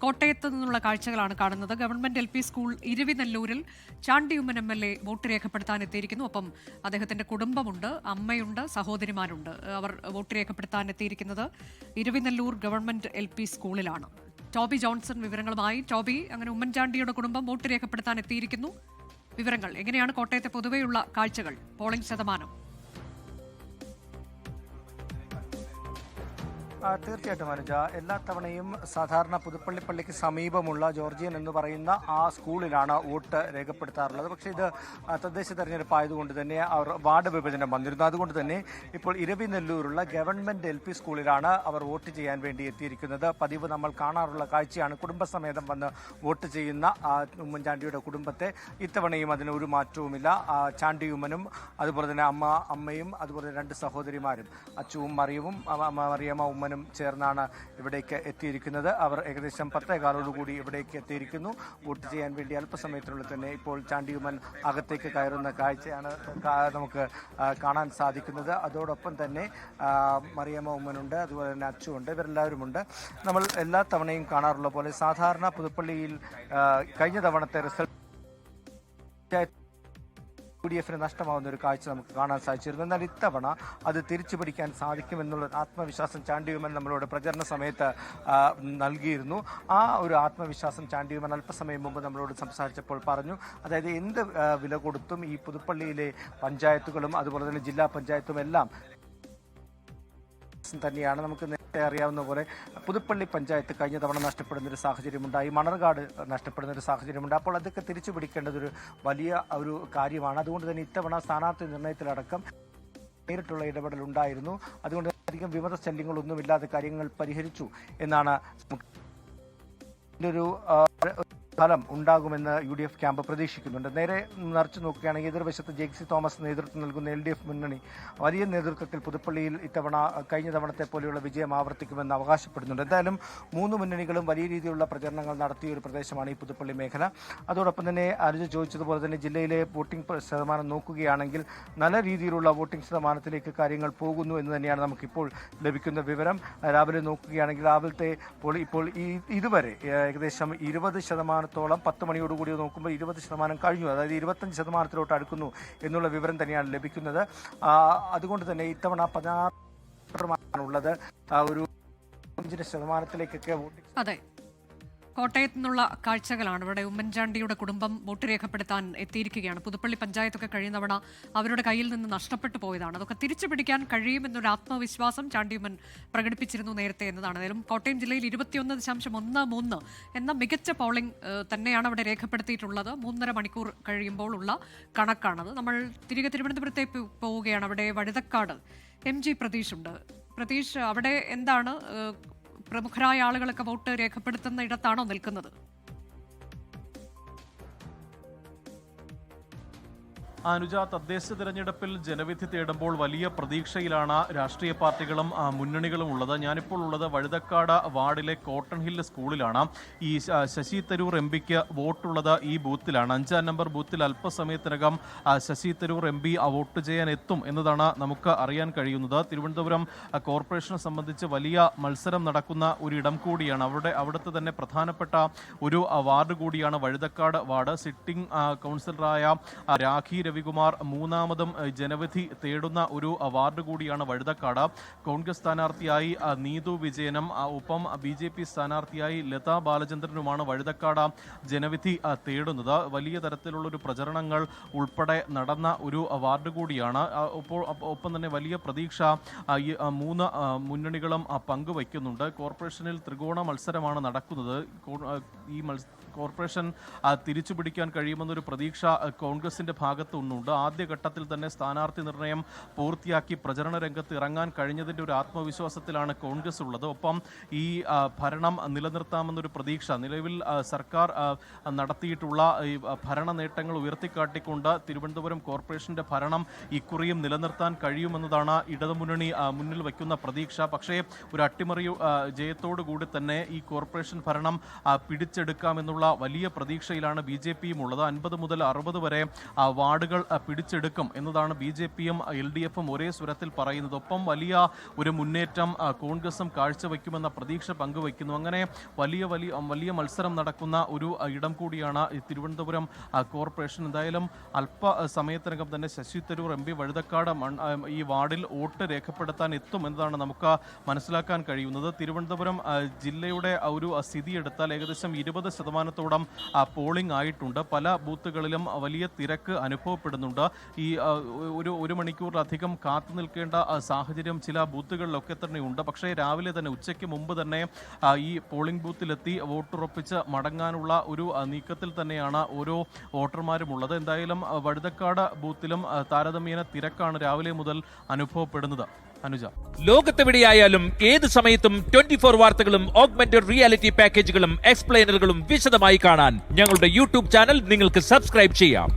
കോട്ടയത്ത് നിന്നുള്ള കാഴ്ചകളാണ് കാണുന്നത്. Government LP school ഇരുവിനല്ലൂരിൽ Chandy Oommen MLA vote രേഖപ്പെടുത്താൻ എത്തിയിരിക്കുന്നു. ഒപ്പം അദ്ദേഹത്തിന്റെ കുടുംബമുണ്ട്, അമ്മയുണ്ട്, സഹോദരിമാരുണ്ട്. അവർ വോട്ട് രേഖപ്പെടുത്താൻ എത്തിയിരിക്കുന്നത് ഇരുവിനല്ലൂർ ഗവൺമെന്റ് LP സ്കൂളിലാണ്. ടോബി ജോൺസൺ വിവരങ്ങളുമായി. ടോബി, അങ്ങനെ ഉമ്മൻചാണ്ടിയുടെ കുടുംബം വോട്ട് രേഖപ്പെടുത്താൻ എത്തിയിരിക്കുന്നു. വിവരങ്ങൾ എങ്ങനെയാണ്? കോട്ടയത്തെ പൊതുവെയുള്ള കാഴ്ചകൾ, പോളിംഗ് ശതമാനം? തീർച്ചയായിട്ടും അനുജ, എല്ലാ തവണയും സാധാരണ പുതുപ്പള്ളിപ്പള്ളിക്ക് സമീപമുള്ള ജോർജിയൻ എന്ന് പറയുന്ന ആ സ്കൂളിലാണ് വോട്ട് രേഖപ്പെടുത്താറുള്ളത്. പക്ഷേ ഇത് തദ്ദേശ തെരഞ്ഞെടുപ്പ് ആയതുകൊണ്ട് തന്നെ അവർ വാർഡ് വിഭജനം വന്നിരുന്നു. അതുകൊണ്ട് തന്നെ ഇപ്പോൾ ഇരവിനെല്ലൂരുള്ള ഗവൺമെന്റ് LP സ്കൂളിലാണ് അവർ വോട്ട് ചെയ്യാൻ വേണ്ടി എത്തിയിരിക്കുന്നത്. പതിവ് നമ്മൾ കാണാറുള്ള കാഴ്ചയാണ് കുടുംബസമേതം വന്ന് വോട്ട് ചെയ്യുന്ന ഉമ്മൻചാണ്ടിയുടെ കുടുംബത്തെ. ഇത്തവണയും അതിന് ഒരു മാറ്റവുമില്ല. ചാണ്ടിയുമ്മനും അതുപോലെ തന്നെ അമ്മയും അതുപോലെ രണ്ട് സഹോദരിമാരും അച്ചുവും മറിയമ്മ ഉമ്മനും ചേർന്നാണ് ഇവിടേക്ക് എത്തിയിരിക്കുന്നത്. അവർ ഏകദേശം 10:15 ഇവിടേക്ക് എത്തിയിരിക്കുന്നു. വോട്ട് ചെയ്യാൻ വേണ്ടി അല്പസമയത്തിനുള്ളിൽ തന്നെ ഇപ്പോൾ ചാണ്ടിയുമ്മൻ അകത്തേക്ക് കയറുന്ന കാഴ്ചയാണ് നമുക്ക് കാണാൻ സാധിക്കുന്നത്. അതോടൊപ്പം തന്നെ മറിയമ്മ ഉമ്മനുണ്ട്, അതുപോലെ തന്നെ അച്ചുണ്ട്, ഇവരെല്ലാവരുമുണ്ട്. നമ്മൾ എല്ലാ തവണയും കാണാറുള്ള പോലെ സാധാരണ പുതുപ്പള്ളിയിൽ കഴിഞ്ഞ തവണത്തെ റിസൾട്ട് UDF നഷ്ടമാവുന്ന ഒരു കാഴ്ച നമുക്ക് കാണാൻ സാധിച്ചിരുന്നു. എന്നാൽ ഇത്തവണ അത് തിരിച്ചു പിടിക്കാൻ സാധിക്കുമെന്നുള്ള ആത്മവിശ്വാസം ചാണ്ടിയുമ്മൻ നമ്മളോട് പ്രചരണ സമയത്ത് നൽകിയിരുന്നു. ആ ഒരു ആത്മവിശ്വാസം ചാണ്ടിയുമ്മൻ അല്പസമയം മുമ്പ് നമ്മളോട് സംസാരിച്ചപ്പോൾ പറഞ്ഞു. അതായത് എന്ത് വില കൊടുത്തും ഈ പുതുപ്പള്ളിയിലെ പഞ്ചായത്തുകളും അതുപോലെ തന്നെ ജില്ലാ പഞ്ചായത്തും എല്ലാം തന്നെയാണ്. നമുക്ക് നേരത്തെ അറിയാവുന്ന പോലെ പുതുപ്പള്ളി പഞ്ചായത്ത് കഴിഞ്ഞ തവണ നഷ്ടപ്പെടുന്നൊരു സാഹചര്യമുണ്ടായി, മണർകാട് നഷ്ടപ്പെടുന്നൊരു സാഹചര്യമുണ്ട്. അപ്പോൾ അതൊക്കെ തിരിച്ചു പിടിക്കേണ്ടതൊരു വലിയ ഒരു കാര്യമാണ്. അതുകൊണ്ട് തന്നെ ഇത്തവണ സ്ഥാനാർത്ഥി നിർണയത്തിലടക്കം നേരിട്ടുള്ള ഇടപെടൽ ഉണ്ടായിരുന്നു. അതുകൊണ്ട് അധികം വിമത ശല്യങ്ങളൊന്നുമില്ലാതെ കാര്യങ്ങൾ പരിഹരിച്ചു എന്നാണ് ഒരു ഫലം ഉണ്ടാകുമെന്ന് UDF ക്യാമ്പ് പ്രതീക്ഷിക്കുന്നുണ്ട്. നേരെ നിറച്ചു നോക്കുകയാണെങ്കിൽ എതിർവശത്ത് ജെക്സി തോമസ് നേതൃത്വം നൽകുന്ന LDF മുന്നണി വലിയ നേതൃത്വത്തിൽ പുതുപ്പള്ളിയിൽ ഇത്തവണ കഴിഞ്ഞ തവണത്തെ പോലെയുള്ള വിജയം ആവർത്തിക്കുമെന്ന് അവകാശപ്പെടുന്നുണ്ട്. എന്തായാലും മൂന്ന് മുന്നണികളും വലിയ രീതിയിലുള്ള പ്രചരണങ്ങൾ നടത്തിയ ഒരു പ്രദേശമാണ് ഈ പുതുപ്പള്ളി മേഖല. അതോടൊപ്പം തന്നെ അനുജ ചോദിച്ചതുപോലെ തന്നെ ജില്ലയിലെ വോട്ടിംഗ് ശതമാനം നോക്കുകയാണെങ്കിൽ നല്ല രീതിയിലുള്ള വോട്ടിംഗ് ശതമാനത്തിലേക്ക് കാര്യങ്ങൾ പോകുന്നു എന്ന് തന്നെയാണ് നമുക്കിപ്പോൾ ലഭിക്കുന്ന വിവരം. രാവിലെ നോക്കുകയാണെങ്കിൽ രാവിലത്തെ ഇപ്പോൾ ഇതുവരെ ഏകദേശം 20% 10 മണിയോടുകൂടി നോക്കുമ്പോൾ 20% കഴിഞ്ഞു. അതായത് 25% അടുക്കുന്നു എന്നുള്ള വിവരം തന്നെയാണ് ലഭിക്കുന്നത്. അതുകൊണ്ട് തന്നെ ഇത്തവണ 16 ഉള്ളത് ഒരു 5% വോട്ടിംഗ്. അതെ, കോട്ടയത്ത് നിന്നുള്ള കാഴ്ചകളാണ്. ഇവിടെ ഉമ്മൻചാണ്ടിയുടെ കുടുംബം വോട്ട് രേഖപ്പെടുത്താൻ എത്തിയിരിക്കുകയാണ്. പുതുപ്പള്ളി പഞ്ചായത്തൊക്കെ കഴിയുന്ന തവണ അവരുടെ കയ്യിൽ നിന്ന് നഷ്ടപ്പെട്ടു പോയതാണ്. അതൊക്കെ തിരിച്ചു പിടിക്കാൻ കഴിയുമെന്നൊരു ആത്മവിശ്വാസം ചാണ്ടിയുമ്മൻ പ്രകടിപ്പിച്ചിരുന്നു നേരത്തെ എന്നതാണ്. ഏതായാലും കോട്ടയം ജില്ലയിൽ 21.13 എന്ന മികച്ച പോളിംഗ് തന്നെയാണ് അവിടെ രേഖപ്പെടുത്തിയിട്ടുള്ളത്. 3.5 മണിക്കൂർ കഴിയുമ്പോൾ ഉള്ള കണക്കാണത്. നമ്മൾ തിരികെ തിരുവനന്തപുരത്തേക്ക് പോവുകയാണ്. അവിടെ വഴുതക്കാട് MG പ്രതീഷ് ഉണ്ട്. പ്രതീഷ്, അവിടെ എന്താണ് പ്രമുഖരായ ആളുകളൊക്കെ വോട്ട് രേഖപ്പെടുത്തുന്ന ഇടത്താണോ നിൽക്കുന്നത്? അനുജ, തദ്ദേശ തിരഞ്ഞെടുപ്പിൽ ജനവിധി തേടുമ്പോൾ വലിയ പ്രതീക്ഷയിലാണ് രാഷ്ട്രീയ പാർട്ടികളും മുന്നണികളും ഉള്ളത്. ഞാനിപ്പോൾ ഉള്ളത് വഴുതക്കാട് വാർഡിലെ കോട്ടൺ ഹില്ല് സ്കൂളിലാണ്. ഈ ശശി തരൂർ MPക്ക് വോട്ടുള്ളത് ഈ ബൂത്തിലാണ്. 5-ാം നമ്പർ ബൂത്തിൽ അല്പസമയത്തിനകം ശശി തരൂർ MP വോട്ട് ചെയ്യാൻ എത്തും എന്നതാണ് നമുക്ക് അറിയാൻ കഴിയുന്നത്. തിരുവനന്തപുരം കോർപ്പറേഷനെ സംബന്ധിച്ച് വലിയ മത്സരം നടക്കുന്ന ഒരിടം കൂടിയാണ്. അവിടുത്തെ തന്നെ പ്രധാനപ്പെട്ട ഒരു വാർഡ് കൂടിയാണ് വഴുതക്കാട് വാർഡ്. സിറ്റിംഗ് കൗൺസിലറായ രാഖി രവികുമാർ മൂന്നാമതും ജനവിധി തേടുന്ന ഒരു വാർഡ് കൂടിയാണ് വഴുതക്കാട്. കോൺഗ്രസ് സ്ഥാനാർത്ഥിയായി നീതു വിജയനും ഒപ്പം BJP സ്ഥാനാർത്ഥിയായി ലതാ ബാലചന്ദ്രനുമാണ് വഴുതക്കാട് ജനവിധി തേടുന്നത്. വലിയ തരത്തിലുള്ളൊരു പ്രചരണങ്ങൾ ഉൾപ്പെടെ നടന്ന ഒരു വാർഡ് കൂടിയാണ്. ഒപ്പം തന്നെ വലിയ പ്രതീക്ഷ മൂന്ന് മുന്നണികളും പങ്കുവയ്ക്കുന്നുണ്ട്. കോർപ്പറേഷനിൽ ത്രികോണ മത്സരമാണ് നടക്കുന്നത്. ഈ കോർപ്പറേഷൻ തിരിച്ചുപിടിക്കാൻ കഴിയുമെന്നൊരു പ്രതീക്ഷ കോൺഗ്രസിന്റെ ഭാഗത്തുണ്ട്. ആദ്യഘട്ടത്തിൽ തന്നെ സ്ഥാനാർത്ഥി നിർണയം പൂർത്തിയാക്കി പ്രചരണ രംഗത്ത് ഇറങ്ങാൻ കഴിഞ്ഞതിൻ്റെ ഒരു ആത്മവിശ്വാസത്തിലാണ് കോൺഗ്രസ് ഉള്ളത്. ഒപ്പം ഈ ഭരണം നിലനിർത്താമെന്നൊരു പ്രതീക്ഷ നിലവിൽ സർക്കാർ നടത്തിയിട്ടുള്ള ഈ ഭരണ നേട്ടങ്ങൾ ഉയർത്തിക്കാട്ടിക്കൊണ്ട് തിരുവനന്തപുരം കോർപ്പറേഷന്റെ ഭരണം ഇക്കുറിയും നിലനിർത്താൻ കഴിയുമെന്നതാണ് ഇടതുമുന്നണി മുന്നിൽ വയ്ക്കുന്ന പ്രതീക്ഷ. പക്ഷേ ഒരു അട്ടിമറി ജയത്തോടു കൂടി തന്നെ ഈ കോർപ്പറേഷൻ ഭരണം പിടിച്ചെടുക്കാമെന്നുള്ള വലിയ പ്രതീക്ഷയിലാണ് BJPയും ഉള്ളത്. 50 മുതൽ 60 വരെ വാർഡുകൾ സീറ്റുകൾ പിടിച്ചെടുക്കും എന്നതാണ് BJPയും LDFും ഒരേ സ്വരത്തിൽ പറയുന്നത്. ഒപ്പം വലിയ ഒരു മുന്നേറ്റം കോൺഗ്രസും കാഴ്ചവെക്കുമെന്ന പ്രതീക്ഷ പങ്കുവയ്ക്കുന്നു. അങ്ങനെ വലിയ മത്സരം നടക്കുന്ന ഒരു ഇടം കൂടിയാണ് ഈ തിരുവനന്തപുരം കോർപ്പറേഷൻ. എന്തായാലും അല്പസമയത്തിനകം തന്നെ ശശി തരൂർ MP വഴുതക്കാട് ഈ വാർഡിൽ വോട്ട് രേഖപ്പെടുത്താൻ എത്തും എന്നതാണ് നമുക്ക് മനസ്സിലാക്കാൻ കഴിയുന്നത്. തിരുവനന്തപുരം ജില്ലയുടെ ഒരു സ്ഥിതി എടുത്താൽ ഏകദേശം 20% പോളിംഗ് ആയിട്ടുണ്ട്. പല ബൂത്തുകളിലും വലിയ തിരക്ക് അനുഭവപ്പെടുന്നുണ്ട്. ഈ ഒരു മണിക്കൂറിലധികം കാത്തു നിൽക്കേണ്ട സാഹചര്യം ചില ബൂത്തുകളിലൊക്കെ തന്നെ ഉണ്ട്. പക്ഷേ രാവിലെ തന്നെ ഉച്ചയ്ക്ക് മുമ്പ് തന്നെ ഈ പോളിംഗ് ബൂത്തിലെത്തി വോട്ടുറപ്പിച്ച് മടങ്ങാനുള്ള ഒരു നീക്കത്തിൽ തന്നെയാണ് ഓരോ വോട്ടർമാരും ഉള്ളത്. എന്തായാലും വഴുതക്കാട് ബൂത്തിലും താരതമ്യേന തിരക്കാണ് രാവിലെ മുതൽ അനുഭവപ്പെടുന്നത്. അനുജ, ലോകത്തെവിടെയായാലും ഏത് സമയത്തും 24 വാർത്തകളും ഓഗ്മെന്റഡ് റിയാലിറ്റി പാക്കേജുകളും എക്സ്പ്ലെയിനറുകളും വിശദമായി കാണാൻ ഞങ്ങളുടെ YouTube ചാനൽ നിങ്ങൾക്ക് സബ്സ്ക്രൈബ് ചെയ്യാം.